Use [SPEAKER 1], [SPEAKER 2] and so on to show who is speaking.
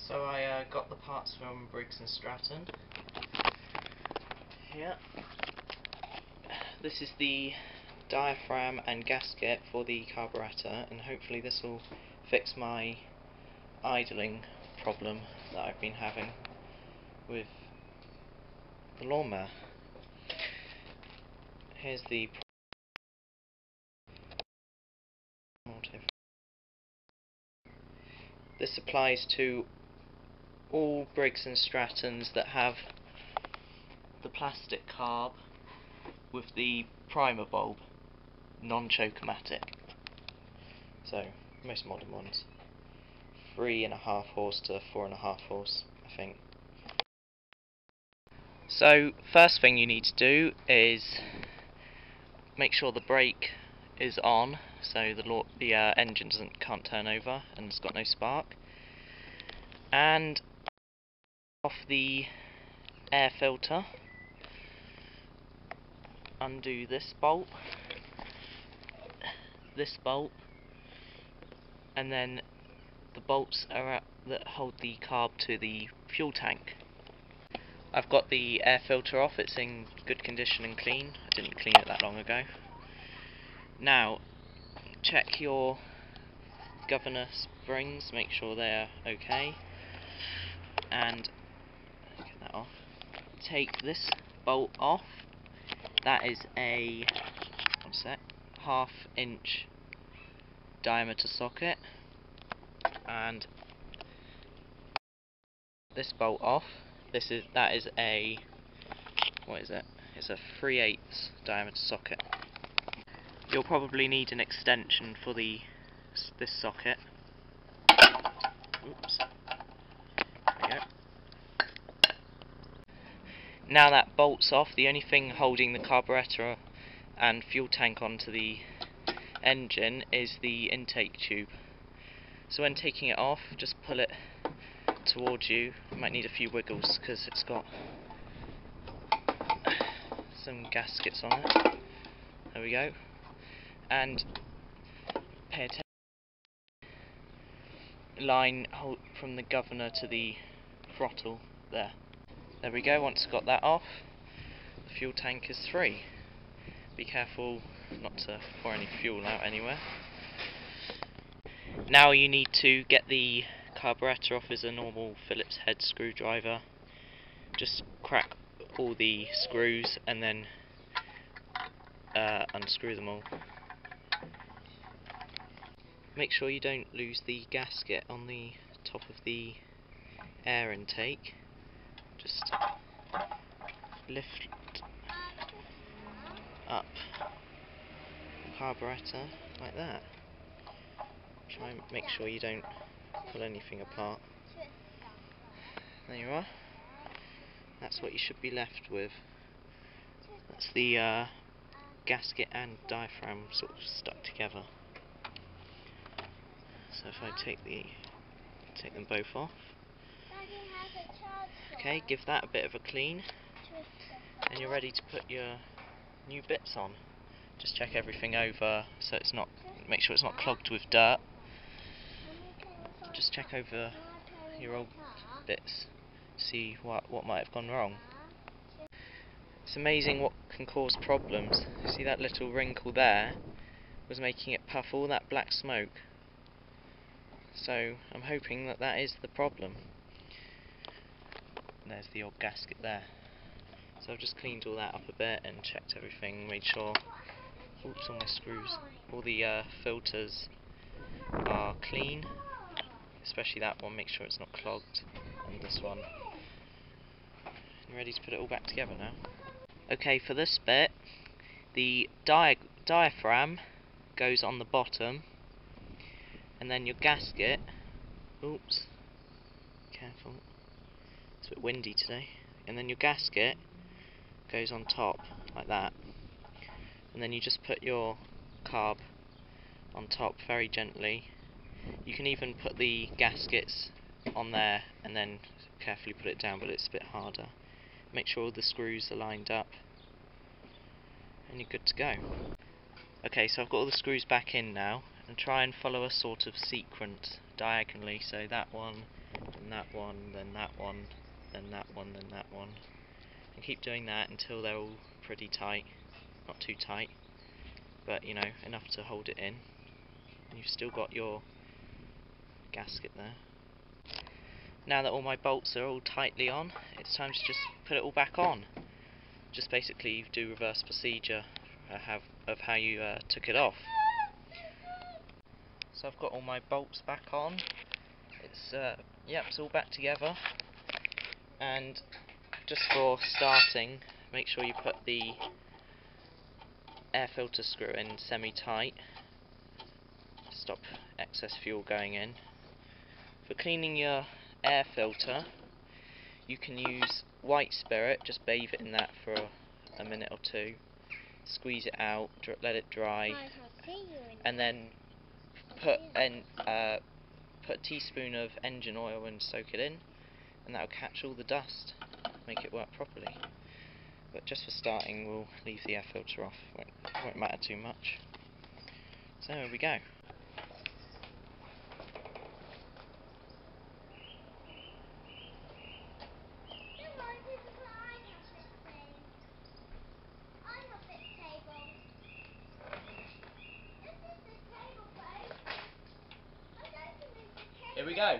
[SPEAKER 1] So I got the parts from Briggs and Stratton. Here. This is the diaphragm and gasket for the carburettor, and hopefully this will fix my idling problem that I've been having with the lawnmower. Here's the This applies to all Briggs and Strattons that have the plastic carb with the primer bulb, non-chocomatic. So, most modern ones. 3.5 horse to 4.5 horse, I think. So, first thing you need to do is make sure the brake is on, so the engine can't turn over and it's got no spark. And off the air filter, undo this bolt, and then the bolts are that hold the carb to the fuel tank. I've got the air filter off, it's in good condition and clean. I didn't clean it that long ago. Now, check your governor springs, make sure they're okay, and get that off. Take this bolt off. That is a 1/2 inch diameter socket, and this bolt off. That is a It's a 3/8 diameter socket. You'll probably need an extension for this socket. Oops. There we go. Now that bolt's off, the only thing holding the carburettor and fuel tank onto the engine is the intake tube. So when taking it off, just pull it towards you. You might need a few wiggles because it's got some gaskets on it. There we go. And pay attention. Line from the governor to the throttle there. There we go. Once got that off, the fuel tank is free. Be careful not to pour any fuel out anywhere. Now you need to get the carburettor off with a normal Phillips head screwdriver. Just crack all the screws and then unscrew them all. Make sure you don't lose the gasket on the top of the air intake. Just lift up the carburettor like that. Try and make sure you don't pull anything apart. There you are. That's what you should be left with. That's the gasket and diaphragm sort of stuck together. So if I take them both off. Okay, give that a bit of a clean, and you're ready to put your new bits on. Just check everything over so make sure it's not clogged with dirt. Just check over your old bits, see what might have gone wrong. It's amazing what can cause problems. See that little wrinkle there was making it puff all that black smoke. So I'm hoping that is the problem. There's the old gasket there. So I've just cleaned all that up a bit and checked everything, made sure, oops, all my screws, all the filters are clean, especially that one, make sure it's not clogged, and this one. I'm ready to put it all back together now. Okay, for this bit, the diaphragm goes on the bottom, and then your gasket, oops, careful, it's a bit windy today, and then your gasket goes on top, like that, and then you just put your carb on top very gently. You can even put the gaskets on there and then carefully put it down, but it's a bit harder. Make sure all the screws are lined up, and you're good to go. Okay, so I've got all the screws back in now, and try and follow a sort of sequence diagonally, so that one, and then that one, then that one, then that one, then that one, and keep doing that until they're all pretty tight. Not too tight, but you know, enough to hold it in. And you've still got your gasket there. Now that all my bolts are all tightly on, it's time to just put it all back on. Just basically do reverse procedure of how you took it off. So I've got all my bolts back on. It's yep, it's all back together. And just for starting, make sure you put the air filter screw in semi-tight. Stop excess fuel going in. For cleaning your air filter, you can use white spirit, just bathe it in that for a minute or two, squeeze it out, let it dry, and then put a teaspoon of engine oil and soak it in, and that will catch all the dust, make it work properly. But just for starting, we'll leave the air filter off, won't matter too much. So here we go. Here we go.